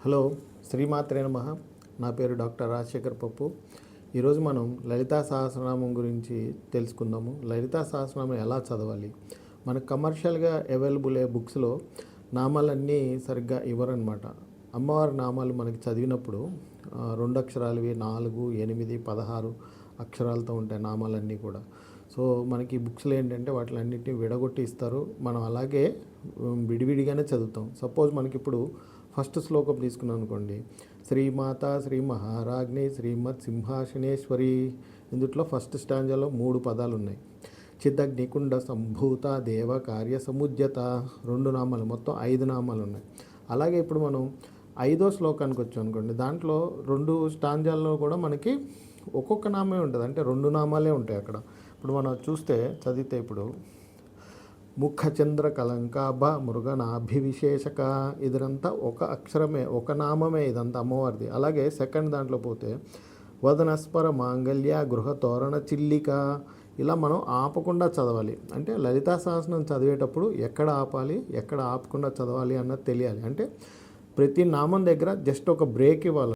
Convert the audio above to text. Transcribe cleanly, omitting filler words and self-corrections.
Hello, శ్రీమాత్రే నమః. నా పేరు డాక్టర్ రాజశేఖర్ పప్పు. ఈరోజు మనం లలితా సహస్రనామం గురించి తెలుసుకుందాము. లలితా సహస్రనామం ఎలా చదవాలి? మనకు కమర్షియల్గా అవైలబుల్ అయ్యే బుక్స్లో నామాలన్నీ సరిగ్గా ఇవ్వరనమాట. అమ్మవారి నామాలు మనకి చదివినప్పుడు 2 అక్షరాలవి 4, 8, 16 అక్షరాలతో ఉంటాయి నామాలన్నీ కూడా. సో మనకి బుక్స్లో ఏంటంటే వాటిలన్నింటినీ విడగొట్టి ఇస్తారు. మనం అలాగే విడివిడిగానే చదువుతాం. సపోజ్ మనకి ఇప్పుడు ఫస్ట్ శ్లోకం తీసుకున్నాం అనుకోండి, శ్రీమాత శ్రీ మహారాజ్ఞి శ్రీమత్ సింహాసనేశ్వరి. ఇందుట్లో ఫస్ట్ స్టాంజాలో 3 పదాలు ఉన్నాయి. చిదగ్నికుండ సంభూత దేవ కార్య సముద్యత 2 నామాలు, మొత్తం 5 నామాలు ఉన్నాయి. అలాగే ఇప్పుడు మనం 5వ శ్లోకానికి వచ్చాం అనుకోండి, దాంట్లో 2 స్టాంజాల్లో కూడా మనకి ఒక్కొక్క నామే ఉంటుంది, అంటే 2 నామాలే ఉంటాయి అక్కడ. ఇప్పుడు మనం చూస్తే చదివితే ఇప్పుడు ముఖచంద్ర కలంకాభ మృగనాభివిశేషక, ఇదంతా ఒక అక్షరమే, ఒక నామమే, ఇదంతా అమ్మవారిది. అలాగే సెకండ్ దాంట్లో పోతే వదనస్పర మాంగళ్య గృహ తోరణ చిల్లిక. ఇలా మనం ఆపకుండా చదవాలి. అంటే లలితా సహస్రనామం చదివేటప్పుడు ఎక్కడ ఆపాలి, ఎక్కడ ఆపకుండా చదవాలి అన్నది తెలియాలి. అంటే ప్రతి నామం దగ్గర జస్ట్ ఒక బ్రేక్ ఇవ్వాలి.